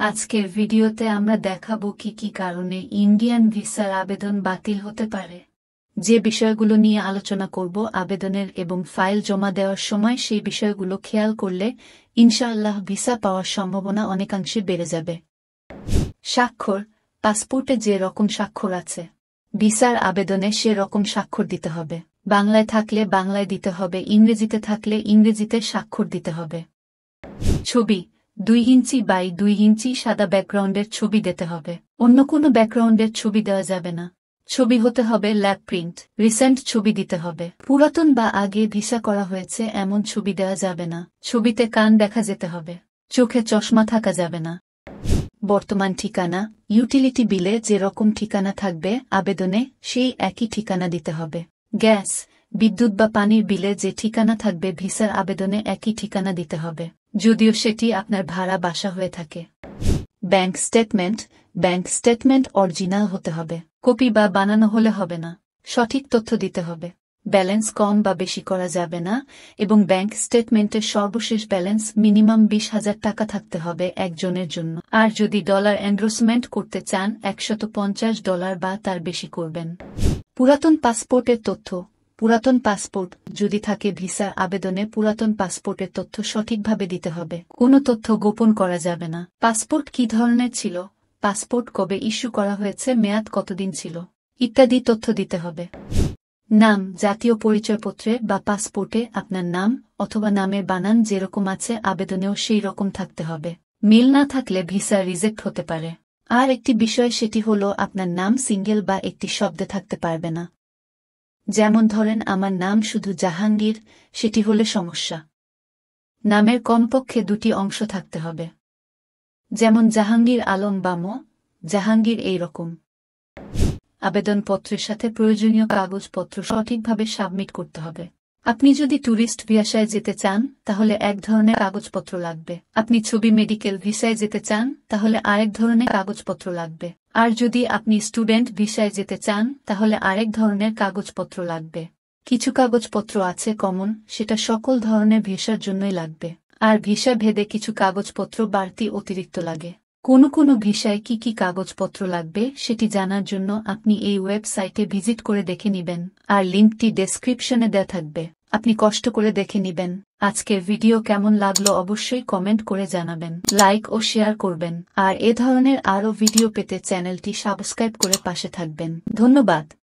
আজকের ভিডিওতে আমরা দেখাবো কি কি কারণে ইন্ডিয়ান ভিসার আবেদন বাতিল হতে পারে। যে বিষয়গুলো নিয়ে আলোচনা করব আবেদনের এবং ফাইল জমা দেওয়ার সময়, সেই বিষয়গুলো খেয়াল করলে ইনশাআল্লাহ ভিসা পাওয়ার সম্ভাবনা অনেকাংশে বেড়ে যাবে। স্বাক্ষর। পাসপোর্টে যে রকম স্বাক্ষর আছে, ভিসার আবেদনে সে রকম স্বাক্ষর দিতে হবে। বাংলায় থাকলে বাংলায় দিতে হবে, ইংরেজিতে থাকলে ইংরেজিতে স্বাক্ষর দিতে হবে। ছবি। 2 ইঞ্চি বাই 2 ইঞ্চি সাদা ব্যাকগ্রাউন্ডের ছবি দিতে হবে। অন্য কোনো ব্যাকগ্রাউন্ডের ছবি দেওয়া যাবে না। ছবি হতে হবে ল্যাব প্রিন্ট। রিসেন্ট ছবি দিতে হবে। পুরাতন বা আগে ভিসা করা হয়েছে এমন ছবি দেওয়া যাবে না। ছবিতে কান দেখা যেতে হবে। চোখে চশমা থাকা যাবে না। বর্তমান ঠিকানা। ইউটিলিটি বিলে যে রকম ঠিকানা থাকবে আবেদনে সেই একই ঠিকানা দিতে হবে। গ্যাস, বিদ্যুৎ বা পানির বিলে যে ঠিকানা থাকবে ভিসার আবেদনে একই ঠিকানা দিতে হবে, যদিও সেটি আপনার ভাড়া বাসা হয়ে থাকে। Bank statement. Bank statement original হতে হবে। কপি বা বানানো হলে হবে না। সঠিক তথ্য দিতে হবে। ব্যালেন্স কম বা বেশি করা যাবে না এবং ব্যাংক স্টেটমেন্টের সর্বশেষ ব্যালেন্স মিনিমাম 20,000 টাকা থাকতে হবে একজনের জন্য। আর যদি ডলার এন্ডোর্সমেন্ট করতে চান $150 বা তার বেশি করবেন। পুরাতন পাসপোর্টের তথ্য। পুরাতন পাসপোর্ট যদি থাকে ভিসার আবেদনে পুরাতন পাসপোর্টের তথ্য সঠিকভাবে দিতে হবে। কোনো তথ্য গোপন করা যাবে না। পাসপোর্ট কি ধরনের ছিল, পাসপোর্ট কবে ইস্যু করা হয়েছে, মেয়াদ কতদিন ছিল ইত্যাদি তথ্য দিতে হবে। নাম। জাতীয় পরিচয়পত্রে বা পাসপোর্টে আপনার নাম অথবা নামের বানান যেরকম আছে আবেদনেও সেই রকম থাকতে হবে। মিল না থাকলে ভিসা রিজেক্ট হতে পারে। আর একটি বিষয়, সেটি হলো আপনার নাম সিঙ্গেল বা একটি শব্দে থাকতে পারবে না। যেমন ধরেন আমার নাম শুধু জাহাঙ্গীর, সেটি হলে সমস্যা। নামের কমপক্ষে 2টি অংশ থাকতে হবে, যেমন জাহাঙ্গীর আলম বা জাহাঙ্গীর এই রকম। আবেদনপত্রের সাথে প্রয়োজনীয় কাগজপত্র সঠিকভাবে সাবমিট করতে হবে। আপনি যদি ট্যুরিস্ট ভিসায় যেতে চান তাহলে এক ধরনের কাগজপত্র লাগবে। আপনি ছবি মেডিকেল ভিসায় যেতে চান তাহলে আরেক ধরনের কাগজপত্র লাগবে। আর যদি আপনি স্টুডেন্ট ভিসায় যেতে চান তাহলে আরেক ধরনের কাগজপত্র লাগবে। কিছু কাগজপত্র আছে কমন, সেটা সকল ধরনের ভিসার জন্যই লাগবে। আর ভিসা ভেদে কিছু কাগজপত্র বাড়তি অতিরিক্ত লাগে। কোনো কোনো ভিসায় কি কি কাগজপত্র লাগবে সেটি জানার জন্য আপনি এই ওয়েবসাইটে ভিজিট করে দেখে নিবেন, আর লিঙ্কটি ডেসক্রিপশনে দেওয়া থাকবে। আপনি কষ্ট করে দেখে নিবেন। আজকের ভিডিও কেমন লাগলো অবশ্যই কমেন্ট করে জানাবেন, লাইক ও শেয়ার করবেন, আর এ ধরনের আরও ভিডিও পেতে চ্যানেলটি সাবস্ক্রাইব করে পাশে থাকবেন। ধন্যবাদ।